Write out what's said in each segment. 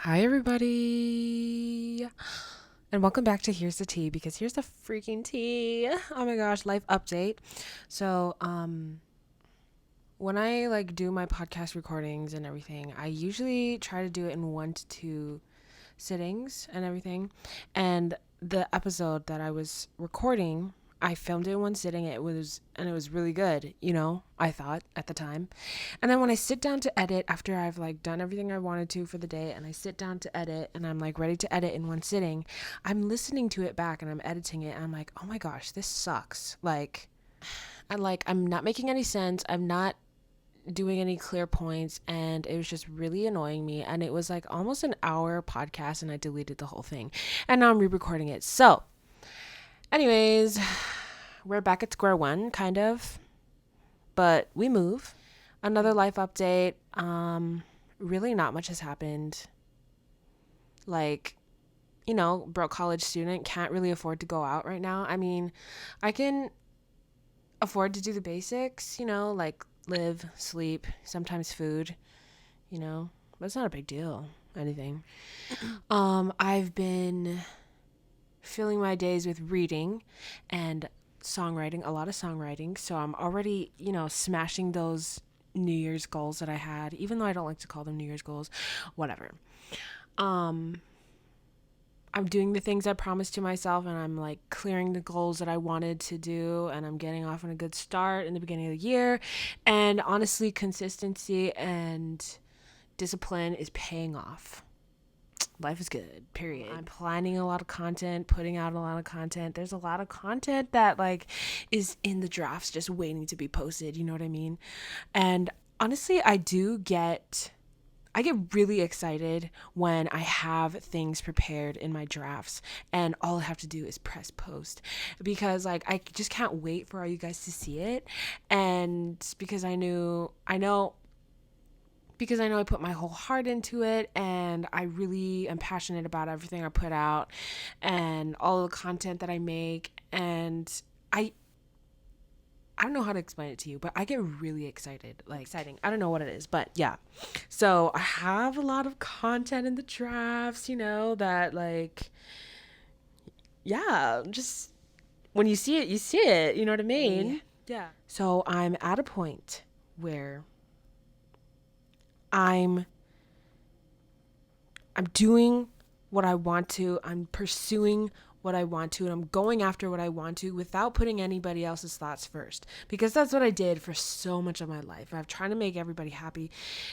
Hi, everybody, and welcome back to Here's the Tea, because here's the freaking tea. Oh my gosh, life update. So, when I do my podcast recordings and everything, I usually try to do it in 1 to 2 sittings and everything. And the episode that I was recording, I filmed it in one sitting. It was really good, I thought at the time. And then when I sit down to edit after I've done everything I wanted to for the day, and I sit down to edit and I'm ready to edit in one sitting, I'm listening to it back and I'm editing it and I'm like, "Oh my gosh, this sucks." I'm not making any sense. I'm not doing any clear points, and it was just really annoying me, and it was almost an hour podcast, and I deleted the whole thing, and now I'm re-recording it. So anyways, we're back at square one, kind of, but we move. Another life update. Really not much has happened. Broke college student, can't really afford to go out right now. I mean, I can afford to do the basics, live, sleep, sometimes food, but it's not a big deal, anything. I've been filling my days with reading and songwriting, a lot of songwriting. So I'm already, smashing those New Year's goals that I had, even though I don't like to call them New Year's goals, whatever. I'm doing the things I promised to myself, and I'm clearing the goals that I wanted to do, and I'm getting off on a good start in the beginning of the year. And honestly, consistency and discipline is paying off. Life is good, period. I'm planning a lot of content, putting out a lot of content. There's a lot of content that is in the drafts just waiting to be posted, you know what I mean? And honestly, I get really excited when I have things prepared in my drafts and all I have to do is press post, because I just can't wait for all you guys to see it. And because I know I put my whole heart into it, and I really am passionate about everything I put out and all the content that I make. And I don't know how to explain it to you, but I get really excited. Exciting. I don't know what it is, but yeah. So I have a lot of content in the drafts, yeah, just when you see it, you see it. You know what I mean? Yeah. So I'm at a point where I'm doing what I want to. I'm pursuing what I want to, and I'm going after what I want to without putting anybody else's thoughts first, because that's what I did for so much of my life. I'm trying to make everybody happy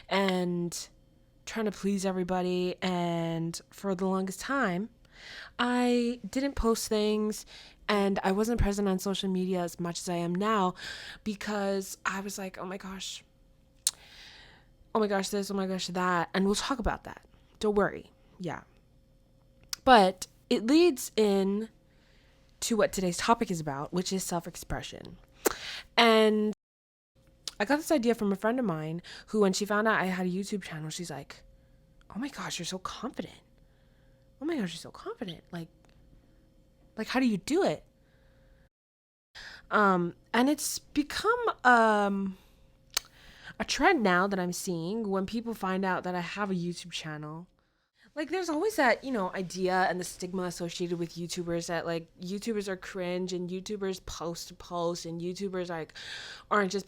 and trying to please everybody, and for the longest time I didn't post things and I wasn't present on social media as much as I am now, because I was like, oh my gosh, this, oh my gosh, that. And we'll talk about that. Don't worry. Yeah. But it leads in to what today's topic is about, which is self-expression. And I got this idea from a friend of mine who, when she found out I had a YouTube channel, she's like, oh my gosh, you're so confident. Oh my gosh, you're so confident. How do you do it? And it's become a trend now that I'm seeing when people find out that I have a YouTube channel. There's always that, idea and the stigma associated with YouTubers, that YouTubers are cringe, and YouTubers post to post, and YouTubers aren't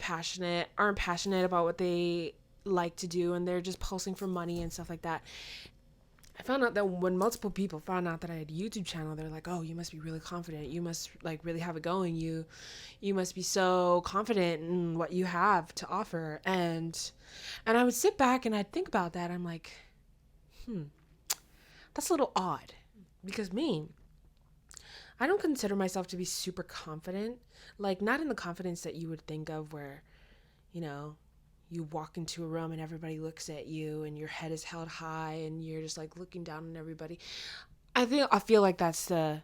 passionate about what they like to do, and they're just posting for money and stuff like that. I found out that when multiple people found out that I had a YouTube channel, they're like, oh, you must be really confident. You must really have it going. You must be so confident in what you have to offer. And I would sit back and I'd think about that. I'm like, that's a little odd, because I don't consider myself to be super confident. Not in the confidence that you would think of, where, you walk into a room and everybody looks at you and your head is held high and you're just looking down on everybody. I feel like that's the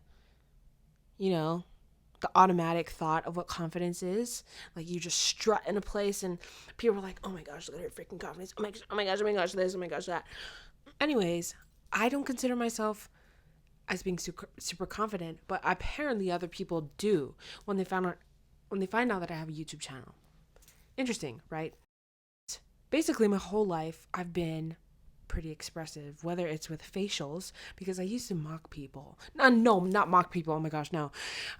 automatic thought of what confidence is. You just strut in a place and people are like, oh my gosh, look at her freaking confidence. Oh my gosh, oh my gosh, oh my gosh, this, oh my gosh, that. Anyways, I don't consider myself as being super, super confident, but apparently other people do when they find out that I have a YouTube channel. Interesting, right? Basically, my whole life I've been pretty expressive, whether it's with facials, because I used to mock people. No, not mock people. Oh my gosh, no.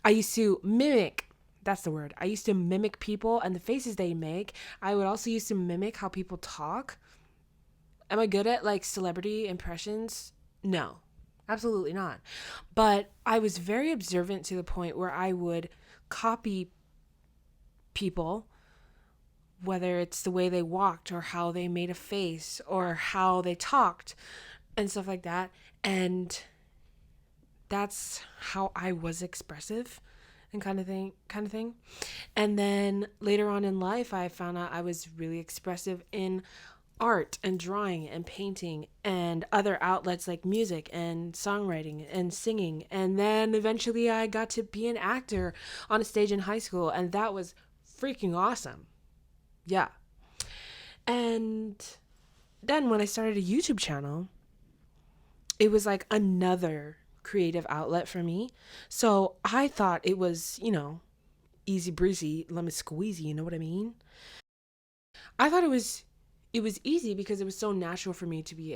I used to mimic. That's the word. I used to mimic people and the faces they make. I would also used to mimic how people talk. Am I good at like celebrity impressions? No, absolutely not. But I was very observant to the point where I would copy people, whether it's the way they walked or how they made a face or how they talked and stuff like that. And that's how I was expressive and kind of thing. And then later on in life, I found out I was really expressive in art and drawing and painting and other outlets like music and songwriting and singing. And then eventually I got to be an actor on a stage in high school, and that was freaking awesome. Yeah. And then when I started a YouTube channel, it was like another creative outlet for me. So I thought it was, easy breezy, lemon squeezy, you know what I mean? I thought it was easy because it was so natural for me to be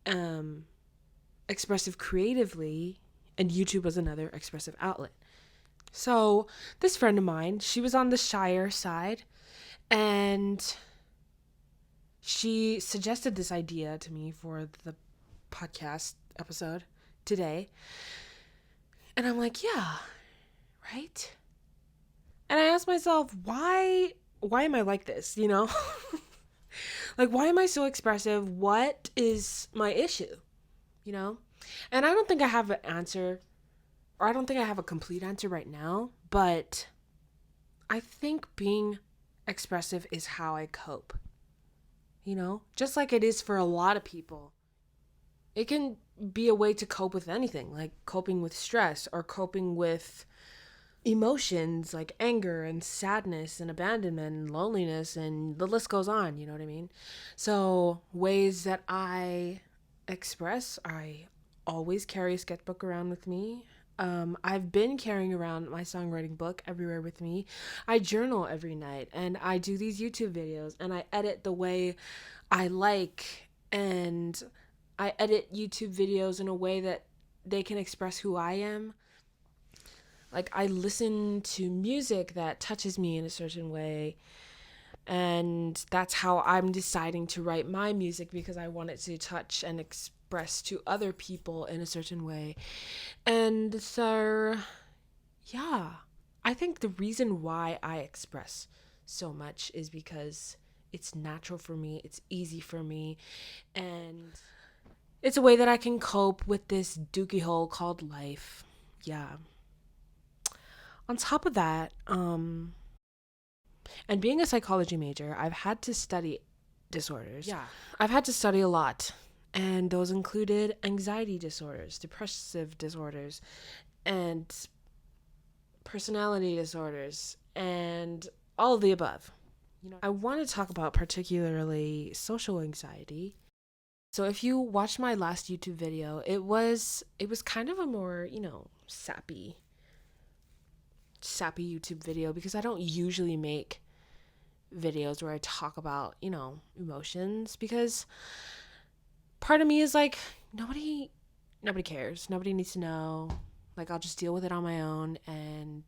um expressive creatively, and YouTube was another expressive outlet. So this friend of mine, she was on the shyer side, and she suggested this idea to me for the podcast episode today. And I'm like, yeah, right? And I asked myself, why am I like this, Like, why am I so expressive? What is my issue? You know? And I don't think I have an answer, or I don't think I have a complete answer right now, but I think being expressive is how I cope. Just like it is for a lot of people. It can be a way to cope with anything, like coping with stress or coping with emotions like anger and sadness and abandonment and loneliness, and the list goes on, you know what I mean? So ways that I express, I always carry a sketchbook around with me. I've been carrying around my songwriting book everywhere with me. I journal every night, and I do these YouTube videos, and I edit the way I like, and I edit YouTube videos in a way that they can express who I am. Like, I listen to music that touches me in a certain way, and that's how I'm deciding to write my music, because I want it to touch and express to other people in a certain way. And so, yeah, I think the reason why I express so much is because it's natural for me, it's easy for me, and it's a way that I can cope with this dookie hole called life. Yeah. On top of that, and being a psychology major, I've had to study disorders. Yeah. I've had to study a lot. And those included anxiety disorders, depressive disorders, and personality disorders, and all of the above. I want to talk about particularly social anxiety. So if you watched my last YouTube video, it was kind of a more, sappy YouTube video, because I don't usually make videos where I talk about, emotions, because part of me is like, nobody cares. Nobody needs to know. Like, I'll just deal with it on my own, and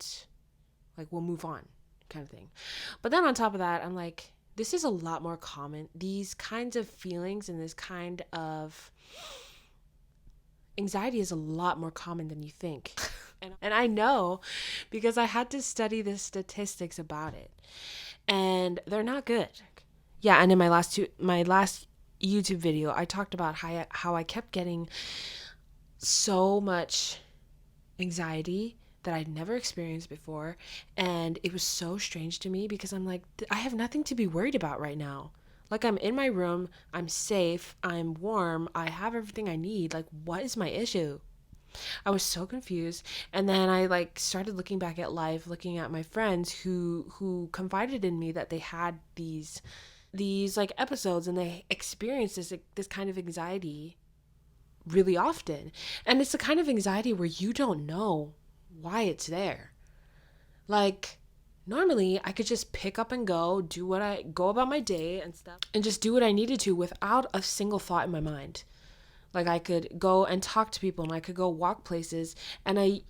like, we'll move on, kind of thing. But then on top of that, I'm like, this is a lot more common. These kinds of feelings and this kind of anxiety is a lot more common than you think. And I know, because I had to study the statistics about it, and they're not good. Yeah, and in my last YouTube video, I talked about how I kept getting so much anxiety that I'd never experienced before, and it was so strange to me, because I'm like, I have nothing to be worried about right now. Like, I'm in my room, I'm safe, I'm warm, I have everything I need. Like, what is my issue? I was so confused. And then I started looking back at life, looking at my friends who confided in me that they had these episodes, and they experienced this kind of anxiety really often. And it's the kind of anxiety where you don't know why it's there. Like, Normally, I could just pick up and go about my day and stuff, and just do what I needed to without a single thought in my mind. Like, I could go and talk to people, and I could go walk places, and I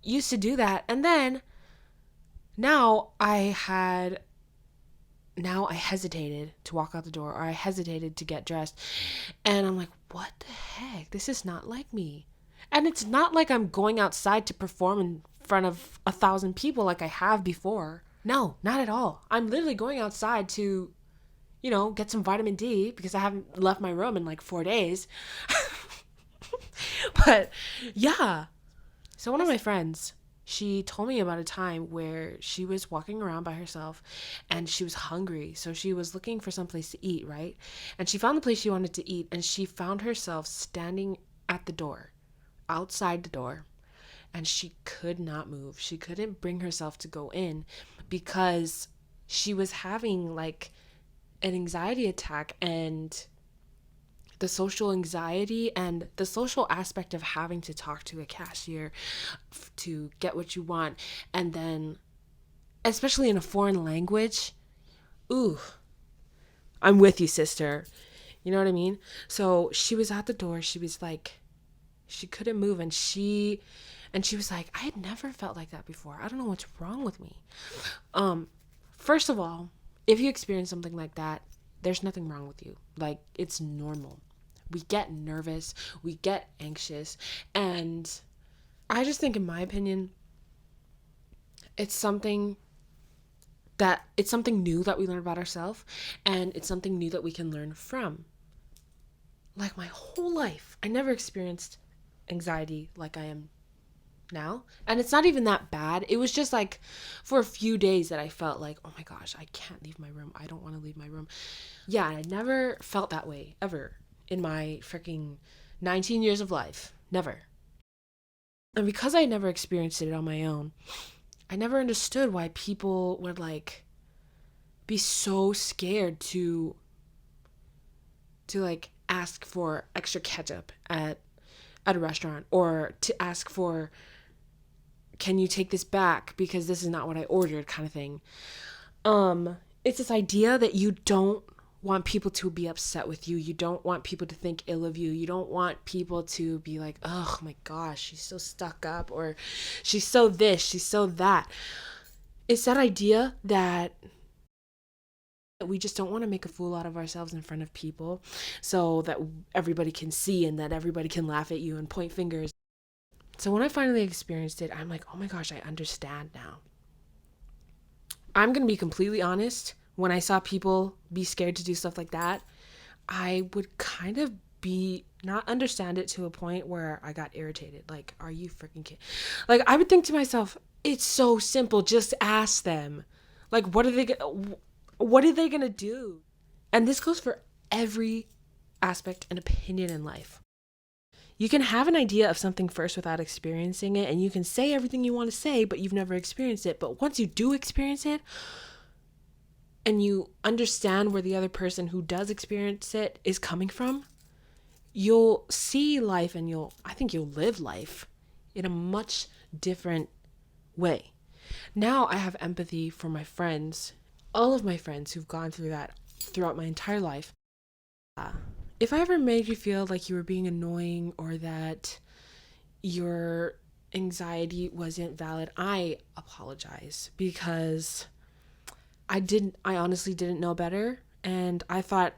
used to do that. And then now I hesitated to walk out the door, or I hesitated to get dressed. And I'm like, what the heck? This is not like me. And it's not like I'm going outside to perform in front of 1,000 people like I have before. No, not at all. I'm literally going outside to, get some vitamin D because I haven't left my room in like 4 days. But yeah. So one of my friends, she told me about a time where she was walking around by herself and she was hungry. So she was looking for some place to eat, right? And she found the place she wanted to eat, and she found herself standing at the door, outside the door, and she could not move. She couldn't bring herself to go in because she was having like an anxiety attack, and the social anxiety and the social aspect of having to talk to a cashier to get what you want, and then especially in a foreign language. Ooh, I'm with you, sister. You know what I mean? So she was at the door. She was like, she couldn't move, and she was like, I had never felt like that before. I don't know what's wrong with me. First of all, if you experience something like that, there's nothing wrong with you. Like, it's normal. We get nervous, we get anxious, and I just think, in my opinion, it's something new that we learn about ourselves, and it's something new that we can learn from. Like, my whole life, I never experienced anxiety like I am now. And it's not even that bad. It was just like for a few days that I felt like, oh my gosh, I can't leave my room. I don't want to leave my room. Yeah, I never felt that way ever in my freaking 19 years of life. Never. And because I never experienced it on my own, I never understood why people would like be so scared to like ask for extra ketchup at a restaurant, or to ask for, can you take this back because this is not what I ordered, kind of thing. It's this idea that you don't want people to be upset with you. You don't want people to think ill of you. You don't want people to be like, oh my gosh, she's so stuck up, or she's so this, she's so that. It's that idea that we just don't want to make a fool out of ourselves in front of people so that everybody can see and that everybody can laugh at you and point fingers. So when I finally experienced it, I'm like, oh my gosh, I understand now. I'm going to be completely honest. When I saw people be scared to do stuff like that, I would kind of not understand it to a point where I got irritated. Like, are you freaking kidding? Like, I would think to myself, it's so simple. Just ask them. Like, what are they going to do? And this goes for every aspect and opinion in life. You can have an idea of something first without experiencing it, and you can say everything you want to say, but you've never experienced it. But once you do experience it, and you understand where the other person who does experience it is coming from, you'll see life, and I think you'll live life in a much different way. Now I have empathy for my friends, all of my friends who've gone through that throughout my entire life. If I ever made you feel like you were being annoying or that your anxiety wasn't valid, I apologize, because I honestly didn't know better, and I thought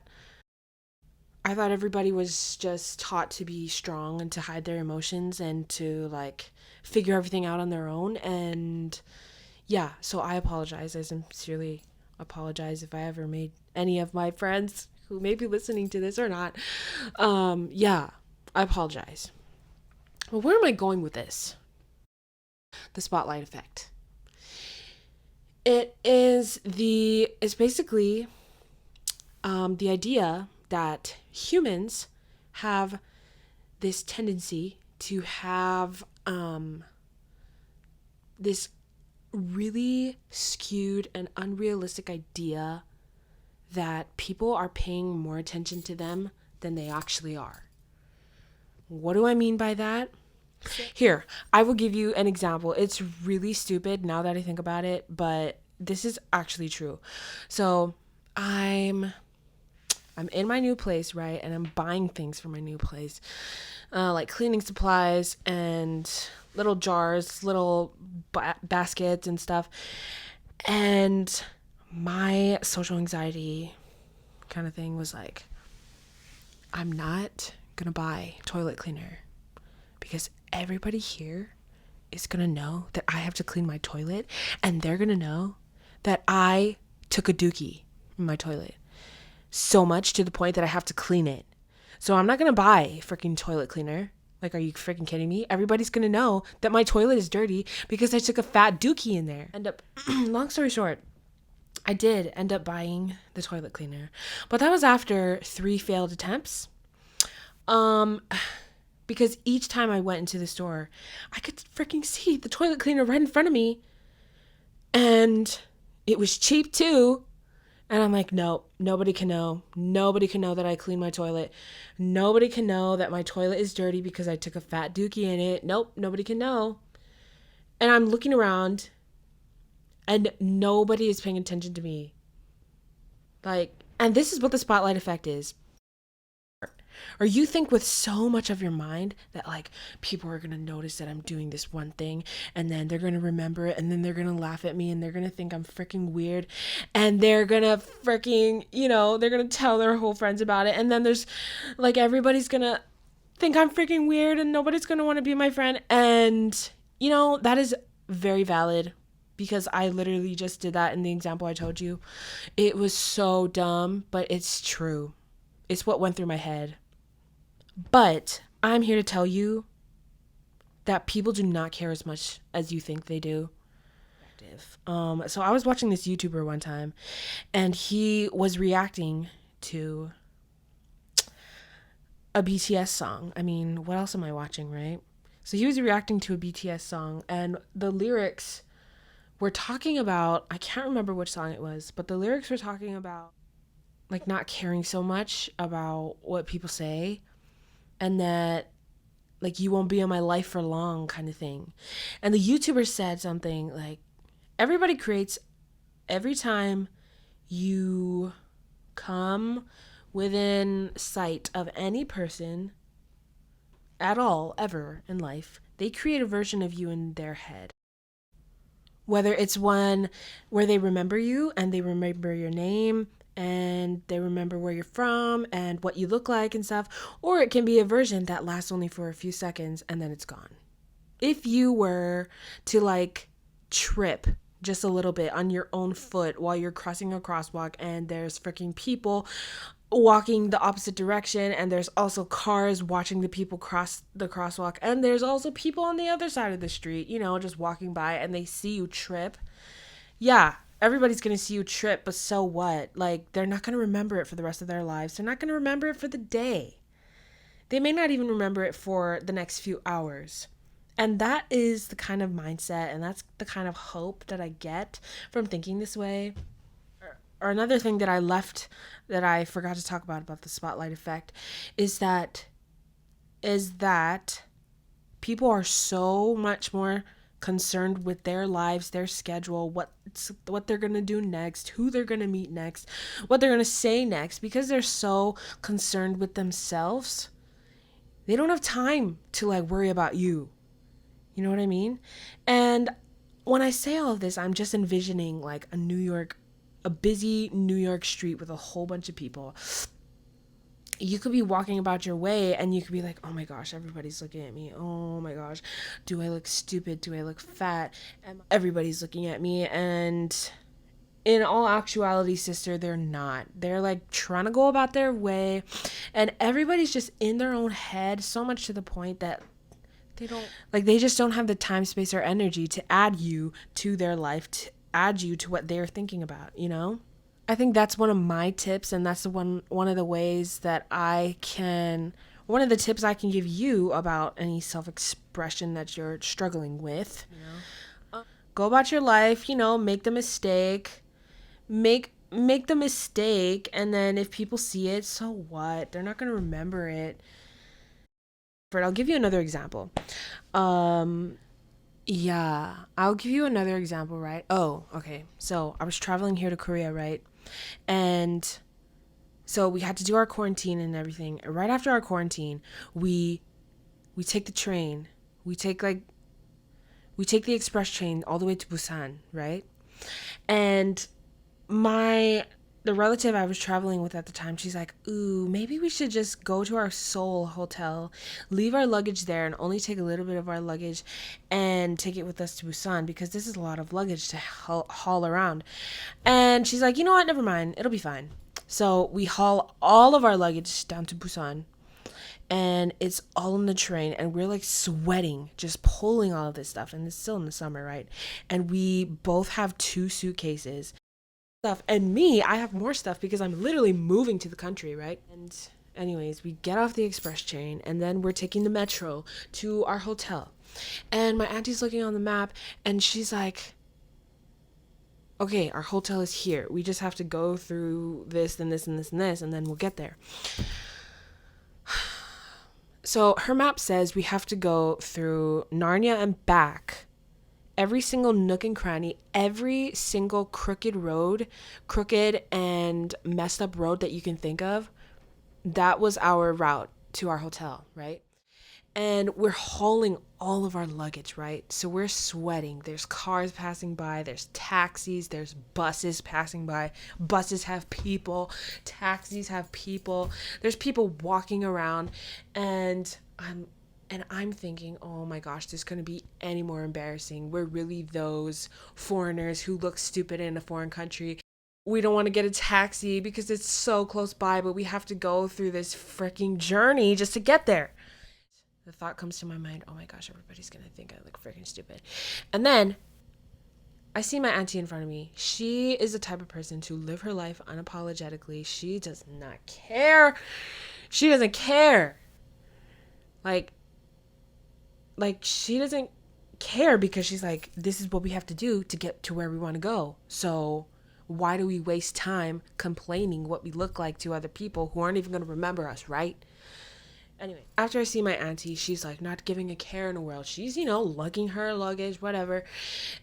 everybody was just taught to be strong and to hide their emotions and to like figure everything out on their own. And yeah, so I apologize. I sincerely apologize if I ever made any of my friends who may be listening to this or not. Yeah, I apologize. Well, where am I going with this? The spotlight effect. It's basically the idea that humans have this tendency to have this really skewed and unrealistic idea that people are paying more attention to them than they actually are. What do I mean by that? Here, I will give you an example. It's really stupid now that I think about it, but this is actually true. So I'm in my new place, right? And I'm buying things for my new place, like cleaning supplies and little jars, little baskets and stuff. And my social anxiety kind of thing was like, I'm not going to buy toilet cleaner because everybody here is going to know that I have to clean my toilet, and they're going to know that I took a dookie in my toilet. So much to the point that I have to clean it. So I'm not going to buy freaking toilet cleaner. Like, are you freaking kidding me? Everybody's going to know that my toilet is dirty because I took a fat dookie in there. Long story short, I did end up buying the toilet cleaner. But that was after 3 failed attempts. Because each time I went into the store, I could freaking see the toilet cleaner right in front of me. And it was cheap too. And I'm like, no, nobody can know. Nobody can know that I clean my toilet. Nobody can know that my toilet is dirty because I took a fat dookie in it. Nope, nobody can know. And I'm looking around and nobody is paying attention to me. Like, and this is what the spotlight effect is. Or you think with so much of your mind that like people are going to notice that I'm doing this one thing, and then they're going to remember it, and then they're going to laugh at me, and they're going to think I'm freaking weird, and they're going to freaking, they're going to tell their whole friends about it. And then there's like, everybody's going to think I'm freaking weird and nobody's going to want to be my friend. And that is very valid, because I literally just did that in the example I told you. It was so dumb, but it's true. It's what went through my head. But I'm here to tell you that people do not care as much as you think they do. So I was watching this YouTuber one time, and he was reacting to a BTS song. I mean, what else am I watching, right? So he was reacting to a BTS song, and the lyrics were talking about, I can't remember which song it was, but the lyrics were talking about like not caring so much about what people say, and that like you won't be in my life for long kind of thing. And the YouTuber said something like, everybody creates, every time you come within sight of any person at all ever in life, they create a version of you in their head. Whether it's one where they remember you and they remember your name and they remember where you're from and what you look like and stuff, or it can be a version that lasts only for a few seconds and then it's gone. If you were to like trip just a little bit on your own foot while you're crossing a crosswalk, and there's freaking people walking the opposite direction, and there's also cars watching the people cross the crosswalk, and there's also people on the other side of the street, just walking by, and they see you trip. Yeah, everybody's going to see you trip, but so what? Like, they're not going to remember it for the rest of their lives. They're not going to remember it for the day. They may not even remember it for the next few hours. And that is the kind of mindset, and that's the kind of hope that I get from thinking this way. Or another thing that I forgot to talk about the spotlight effect is that people are so much more concerned with their lives, their schedule, what they're going to do next, who they're going to meet next, what they're going to say next, because they're so concerned with themselves. They don't have time to like worry about you. You know what I mean? And when I say all of this, I'm just envisioning like a busy New York street with a whole bunch of people. You could be walking about your way and you could be like, oh my gosh, everybody's looking at me. Oh my gosh, do I look stupid? Do I look fat? And everybody's looking at me. And in all actuality, sister, they're not. They're like trying to go about their way, and everybody's just in their own head, so much to the point that they just don't have the time, space, or energy to add you to their life, to add you to what they're thinking about, I think that's one of my tips, and that's one of the ways that one of the tips I can give you about any self-expression that you're struggling with. Go about your life, make the mistake, make the mistake, and then if people see it, so what? They're not going to remember it. I'll give you another example. Yeah, I'll give you another example, right? Oh, okay. So I was traveling here to Korea, right? And so we had to do our quarantine and everything. Right after our quarantine, we we take the train. We take like we take the express train all the way to Busan, right? And my the relative I was traveling with at the time, she's like, "Ooh, maybe we should just go to our Seoul hotel, leave our luggage there, and only take a little bit of our luggage, and take it with us to Busan because this is a lot of luggage to haul around." And she's like, "You know what? Never mind. It'll be fine." So we haul all of our luggage down to Busan, and it's all in the train, and we're like sweating just pulling all of this stuff, and it's still in the summer, right? And we both have two suitcases stuff, and me, I have more stuff because I'm literally moving to the country, right? And anyways, we get off the express train, and then we're taking the metro to our hotel, and my auntie's looking on the map, and she's like, okay, our hotel is here, we just have to go through this and this and this and this, and then we'll get there. So her map says we have to go through Narnia and back, every single nook and cranny, every single crooked and messed up road that you can think of. That was our route to our hotel, right? And we're hauling all of our luggage, right? So we're sweating. There's cars passing by, there's taxis, there's buses passing by. Buses have people, taxis have people. There's people walking around, and I'm thinking, oh my gosh, this couldn't be any more embarrassing. We're really those foreigners who look stupid in a foreign country. We don't want to get a taxi because it's so close by, but we have to go through this freaking journey just to get there. The thought comes to my mind, oh my gosh, everybody's going to think I look freaking stupid. And then I see my auntie in front of me. She is the type of person to live her life unapologetically. She does not care. She doesn't care. Like, she doesn't care because she's like, this is what we have to do to get to where we want to go. So why do we waste time complaining what we look like to other people who aren't even going to remember us, right? Anyway, after I see my auntie, she's like not giving a care in the world. She's, lugging her luggage, whatever.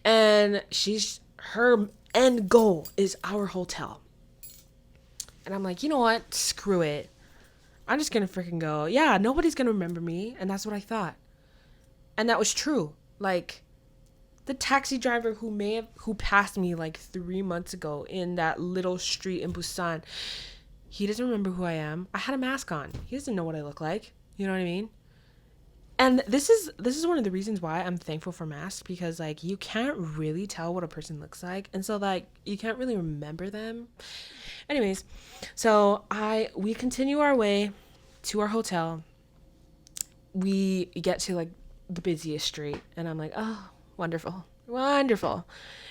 And her end goal is our hotel. And I'm like, you know what? Screw it. I'm just going to freaking go. Yeah, nobody's going to remember me. And that's what I thought. And that was true. Like, the taxi driver who passed me like 3 months ago in that little street in Busan, he doesn't remember who I am. I had a mask on. He doesn't know what I look like. You know what I mean? And this is one of the reasons why I'm thankful for masks, because like you can't really tell what a person looks like, and so like you can't really remember them. Anyways, so we continue our way to our hotel. We get to like the busiest street, and I'm like, oh, wonderful, wonderful.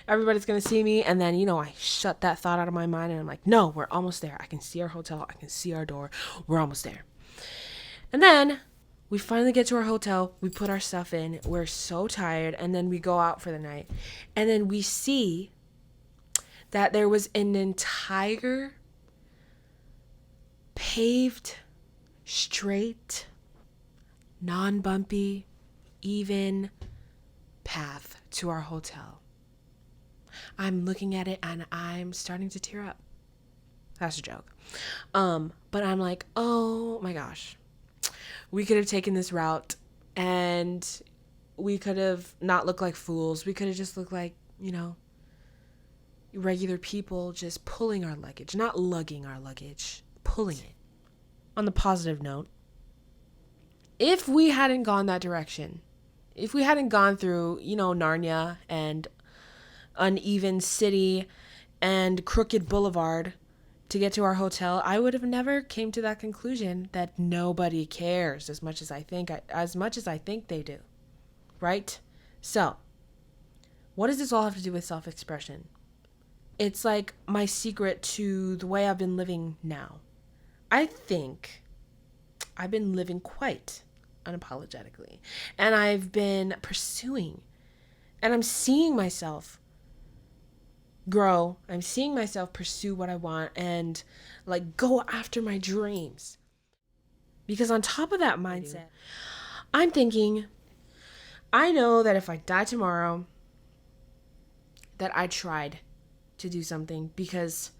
Everybody's gonna see me, and then I shut that thought out of my mind, and I'm like, no, we're almost there. I can see our hotel. I can see our door. We're almost there. And then we finally get to our hotel. We put our stuff in. We're so tired, and then we go out for the night, and then we see that there was an entire paved, straight, non-bumpy, even path to our hotel. I'm looking at it and I'm starting to tear up. That's a joke. But I'm like, oh my gosh. We could have taken this route and we could have not looked like fools. We could have just looked like, regular people just pulling our luggage, not lugging our luggage, pulling it. On the positive note, if we hadn't gone that direction, if we hadn't gone through, Narnia and uneven city and crooked boulevard to get to our hotel, I would have never came to that conclusion that nobody cares as much as I think they do. Right? So, what does this all have to do with self-expression? It's like my secret to the way I've been living now. I think I've been living quite unapologetically, and I've been pursuing, and I'm seeing myself grow. I'm seeing myself pursue what I want and like go after my dreams. Because on top of that mindset, I'm thinking I know that if I die tomorrow, that I tried to do something because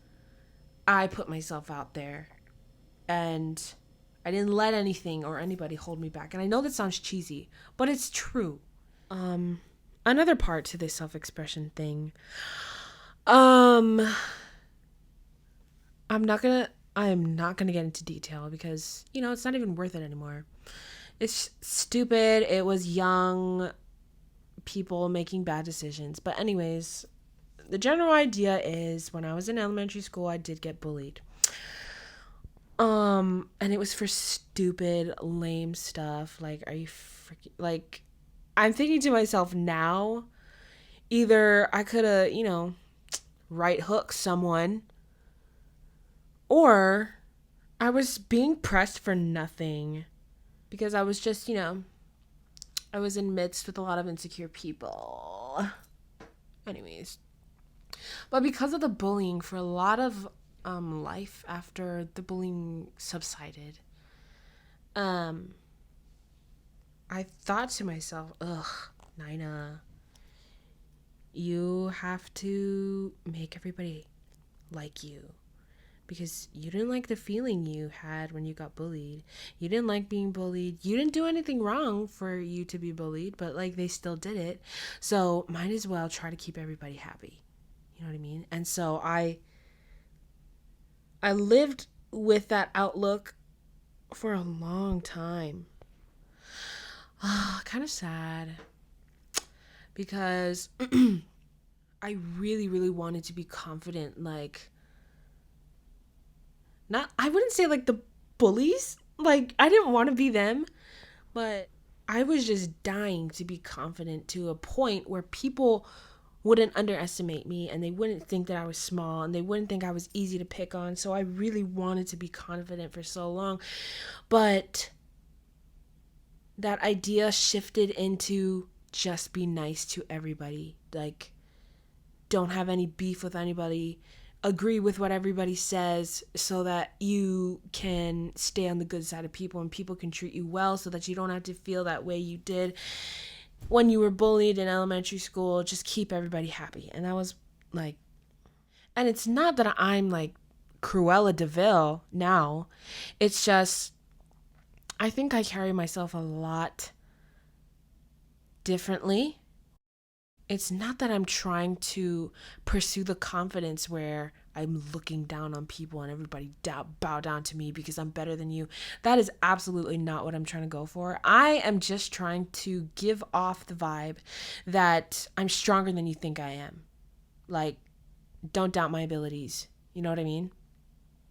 I put myself out there and I didn't let anything or anybody hold me back. And I know that sounds cheesy, but it's true. Another part to this self-expression thing. Um I am not gonna get into detail because, it's not even worth it anymore. It's stupid. It was young people making bad decisions. But anyways, the general idea is when I was in elementary school, I did get bullied. And it was for stupid, lame stuff. Like, are you freaking like I'm thinking to myself now, either I could have, right hook someone, or I was being pressed for nothing because I was just, I was in midst with a lot of insecure people. Anyways, but because of the bullying, for a lot of life after the bullying subsided, um, I thought to myself, ugh, Nina, you have to make everybody like you because you didn't like the feeling you had when you got bullied. You didn't like being bullied. You didn't do anything wrong for you to be bullied, but like they still did it. So might as well try to keep everybody happy. You know what I mean? And so I lived with that outlook for a long time. Kind of sad because I really, really wanted to be confident. Like, not, I wouldn't say like the bullies. Like, I didn't want to be them, but I was just dying to be confident to a point where people wouldn't underestimate me and they wouldn't think that I was small and they wouldn't think I was easy to pick on. So I really wanted to be confident for so long. But that idea shifted into just be nice to everybody. Like, don't have any beef with anybody. Agree with what everybody says so that you can stay on the good side of people and people can treat you well so that you don't have to feel that way you did when you were bullied in elementary school. Just keep everybody happy. And that was like, and it's not that I'm like Cruella de Vil now. It's just, I think I carry myself a lot differently. It's not that I'm trying to pursue the confidence where I'm looking down on people and everybody bow down to me because I'm better than you. That is absolutely not what I'm trying to go for. I am just trying to give off the vibe that I'm stronger than you think I am. Like, don't doubt my abilities. You know what I mean?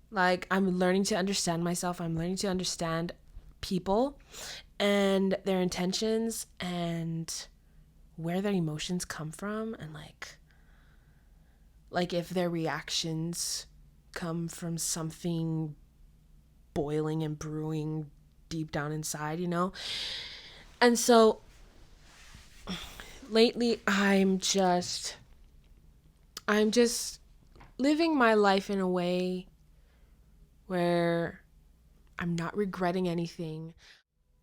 Like, I'm learning to understand myself. I'm learning to understand people and their intentions and where their emotions come from, and like if their reactions come from something boiling and brewing deep down inside, And so lately I'm just living my life in a way where I'm not regretting anything.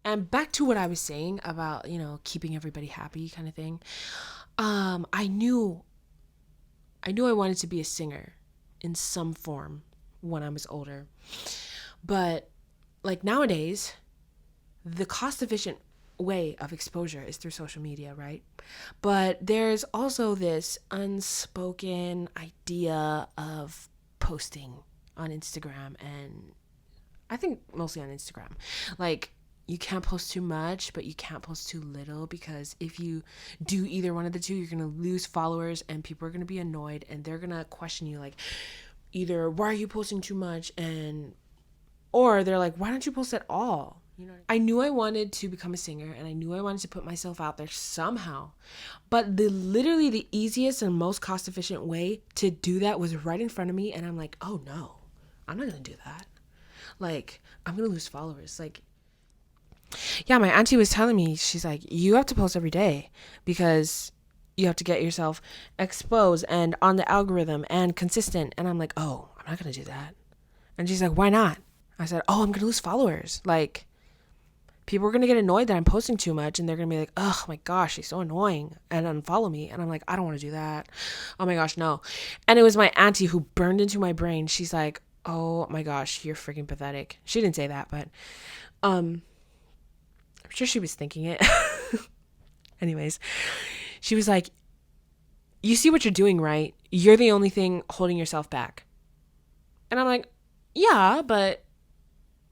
And back to what I was saying about, keeping everybody happy kind of thing. I knew I wanted to be a singer in some form when I was older. But like nowadays, the cost efficient way of exposure is through social media, right? But there's also this unspoken idea of posting on Instagram, and I think mostly on Instagram. Like, you can't post too much, but you can't post too little, because if you do either one of the two, you're going to lose followers and people are going to be annoyed and they're going to question you, like, either why are you posting too much, or they're like, why don't you post at all? I knew I wanted to become a singer and I knew I wanted to put myself out there somehow. But literally the easiest and most cost efficient way to do that was right in front of me, and I'm like, oh no, I'm not going to do that. Like, I'm going to lose followers. Like, yeah, my auntie was telling me, she's like, you have to post every day because you have to get yourself exposed and on the algorithm and consistent. And I'm like, oh, I'm not going to do that. And she's like, why not? I said, oh, I'm going to lose followers. Like, People are going to get annoyed that I'm posting too much, and they're going to be like, oh my gosh, she's so annoying, and unfollow me. And I'm like, I don't want to do that. Oh my gosh, no. And it was my auntie who burned into my brain. She's like, oh my gosh, you're freaking pathetic. She didn't say that, but I'm sure she was thinking it. Anyways, she was like, you see what you're doing, right? You're the only thing holding yourself back. And I'm like, yeah, but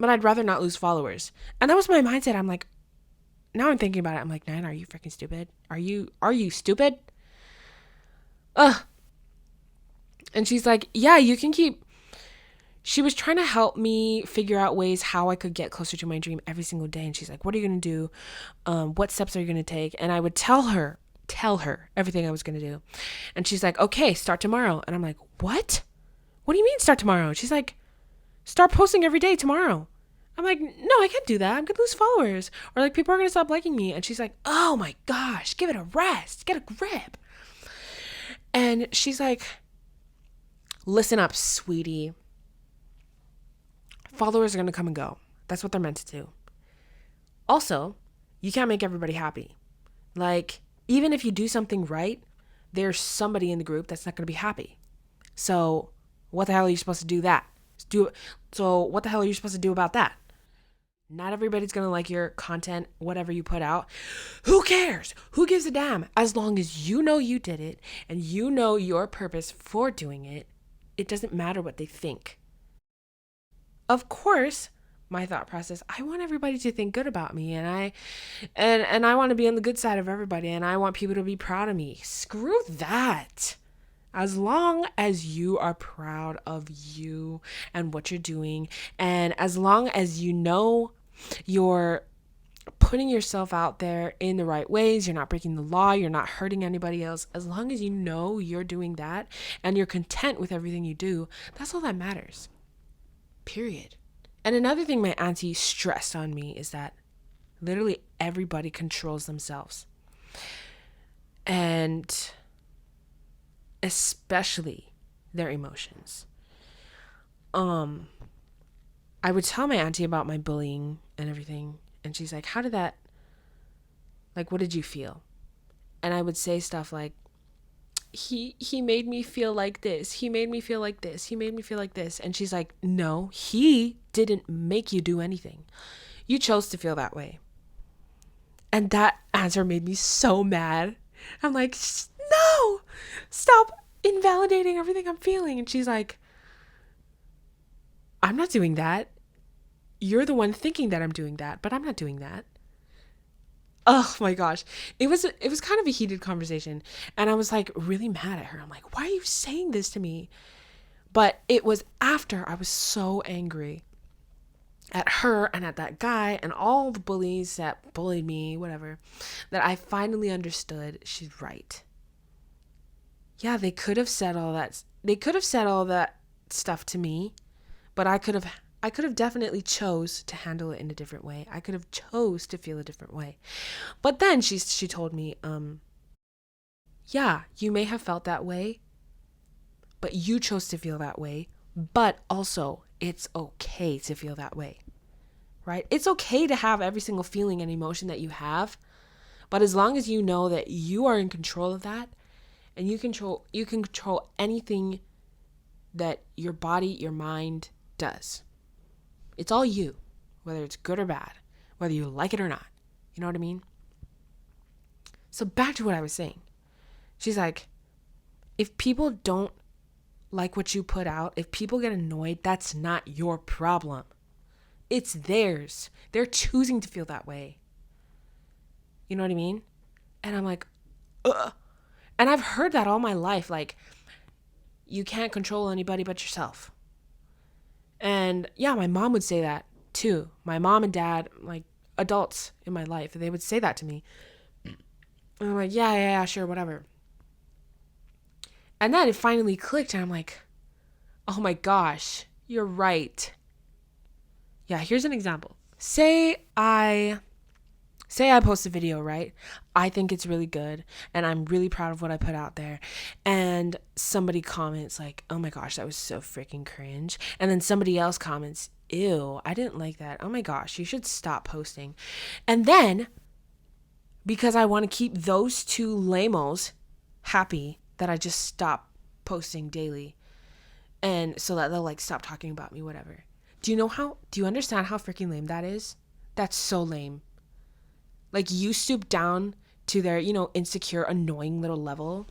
I'd rather not lose followers. And that was my mindset. I'm like, now I'm thinking about it. I'm like, Nine, are you freaking stupid? Are you stupid? Ugh. And she's like, yeah, you can keep. She was trying to help me figure out ways how I could get closer to my dream every single day. And she's like, what are you going to do? What steps are you going to take? And I would tell her everything I was going to do. And she's like, okay, start tomorrow. And I'm like, what? What do you mean start tomorrow? She's like, start posting every day tomorrow. I'm like, no, I can't do that. I'm going to lose followers. Or like people are going to stop liking me. And she's like, oh my gosh, give it a rest. Get a grip. And she's like, listen up, sweetie. Followers are going to come and go. That's what they're meant to do. Also, you can't make everybody happy. Like, even if you do something right, there's somebody in the group that's not going to be happy. So what the hell are you supposed to do that? So what the hell are you supposed to do about that? Not everybody's going to like your content, whatever you put out. Who cares? Who gives a damn? As long as you know you did it and you know your purpose for doing it, it doesn't matter what they think. Of course, my thought process, I want everybody to think good about me, and I want to be on the good side of everybody, and I want people to be proud of me. Screw that. As long as you are proud of you and what you're doing, and as long as you know you're putting yourself out there in the right ways, you're not breaking the law, you're not hurting anybody else, as long as you know you're doing that and you're content with everything you do, that's all that matters. Period. And another thing my auntie stressed on me is that literally everybody controls themselves. And especially their emotions. I would tell my auntie about my bullying and everything, and she's like, how did that, like, what did you feel? And I would say stuff like, he made me feel like this. He made me feel like this. He made me feel like this. And she's like, no, he didn't make you do anything. You chose to feel that way. And that answer made me so mad. I'm like, no, stop invalidating everything I'm feeling. And she's like, I'm not doing that. You're the one thinking that I'm doing that, but I'm not doing that. Oh my gosh. It was kind of a heated conversation, and I was like really mad at her. I'm like, why are you saying this to me? But it was after I was so angry at her and at that guy and all the bullies that bullied me, whatever, that I finally understood she's right. Yeah, they could have said all that. They could have said all that stuff to me, but I could have definitely chose to handle it in a different way. I could have chose to feel a different way. But then she told me, yeah, you may have felt that way, but you chose to feel that way. But also, it's okay to feel that way, right? It's okay to have every single feeling and emotion that you have. But as long as you know that you are in control of that, and you can control anything that your body, your mind does. It's all you, whether it's good or bad, whether you like it or not. You know what I mean? So back to what I was saying. She's like, if people don't like what you put out, if people get annoyed, that's not your problem. It's theirs. They're choosing to feel that way. You know what I mean? And I'm like, ugh. And I've heard that all my life. Like, you can't control anybody but yourself. And yeah, my mom would say that too. My mom and dad, like adults in my life, they would say that to me. And I'm like, yeah, sure, whatever. And then it finally clicked, and I'm like, oh my gosh, you're right. Yeah, here's an example. Say I say I post a video, right? I think it's really good and I'm really proud of what I put out there. And somebody comments like, oh my gosh, that was so freaking cringe. And then somebody else comments, ew, I didn't like that. Oh my gosh, you should stop posting. And then, because I want to keep those two lamos happy, that I just stop posting daily. And so that they'll like stop talking about me, whatever. Do you understand how freaking lame that is? That's so lame. Like, you stoop down to their, insecure, annoying little level.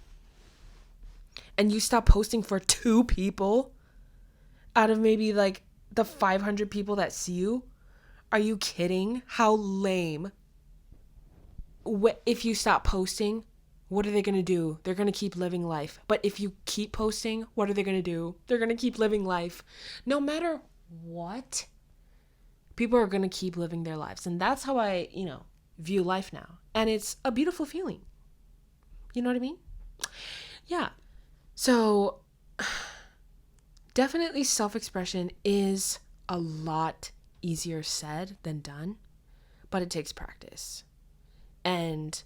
And you stop posting for 2 people out of maybe like the 500 people that see you. Are you kidding? How lame. If you stop posting, what are they going to do? They're going to keep living life. But if you keep posting, what are they going to do? They're going to keep living life. No matter what, people are going to keep living their lives. And that's how I, view life now. And it's a beautiful feeling. You know what I mean? Yeah. So definitely self-expression is a lot easier said than done, but it takes practice. And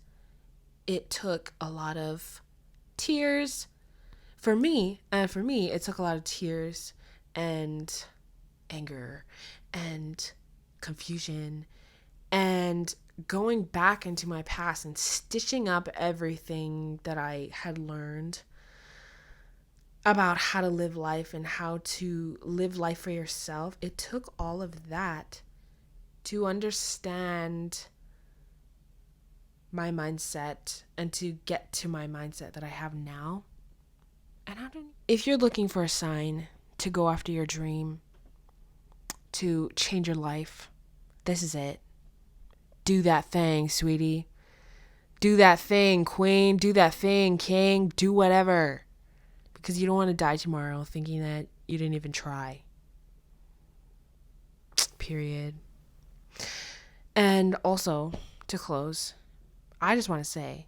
it took a lot of tears. For me, it took a lot of tears and anger and confusion and going back into my past and stitching up everything that I had learned about how to live life and how to live life for yourself. It took all of that to understand my mindset and to get to my mindset that I have now. And if you're looking for a sign to go after your dream, to change your life, this is it. Do that thing, sweetie. Do that thing, queen. Do that thing, king. Do whatever. Because you don't want to die tomorrow thinking that you didn't even try. Period. And also, to close, I just want to say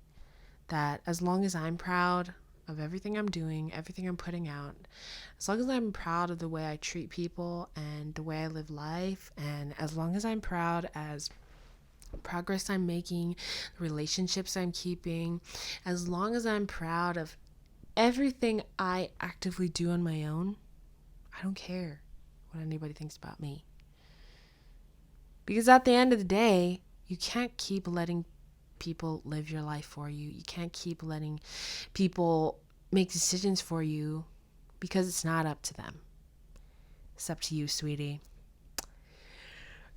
that as long as I'm proud of everything I'm doing, everything I'm putting out, as long as I'm proud of the way I treat people and the way I live life, and as long as I'm proud as progress I'm making, relationships I'm keeping, as long as I'm proud of everything I actively do on my own, I don't care what anybody thinks about me. Because at the end of the day, you can't keep letting people live your life for you. You can't keep letting people make decisions for you because it's not up to them. It's up to you, sweetie.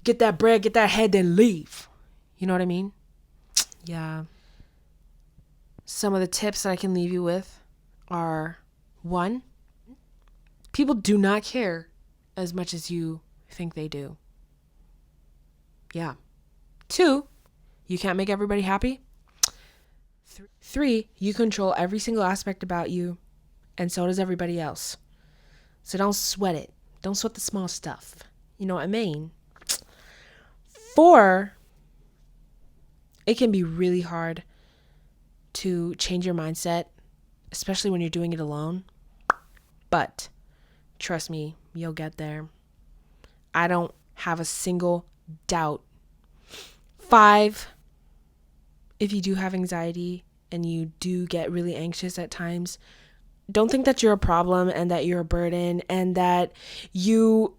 Get that bread, get that head, then leave. You know what I mean? Yeah. Some of the tips that I can leave you with are, 1, people do not care as much as you think they do. Yeah. 2, you can't make everybody happy. 3, you control every single aspect about you, and so does everybody else. So don't sweat it. Don't sweat the small stuff. You know what I mean? 4, it can be really hard to change your mindset, especially when you're doing it alone. But trust me, you'll get there. I don't have a single doubt. 5, if you do have anxiety and you do get really anxious at times, don't think that you're a problem and that you're a burden and that you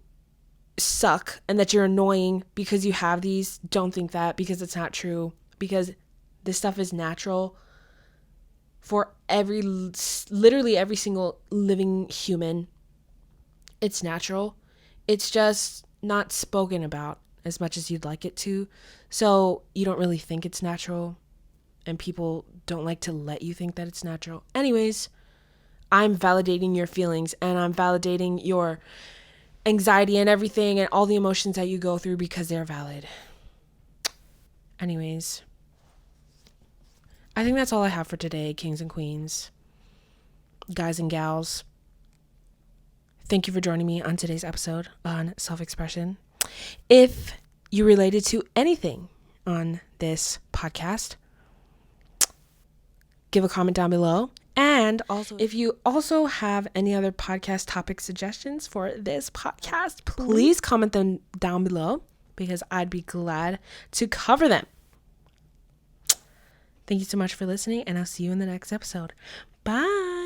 suck and that you're annoying because you have these. Don't think that, because it's not true. Because this stuff is natural for literally every single living human. It's natural. It's just not spoken about as much as you'd like it to. So you don't really think it's natural, and people don't like to let you think that it's natural. Anyways, I'm validating your feelings and I'm validating your anxiety and everything and all the emotions that you go through because they're valid. Anyways, I think that's all I have for today, kings and queens, guys and gals. Thank you for joining me on today's episode on self-expression. If you related to anything on this podcast, give a comment down below. And also, if you also have any other podcast topic suggestions for this podcast, please comment them down below because I'd be glad to cover them. Thank you so much for listening, and I'll see you in the next episode. Bye.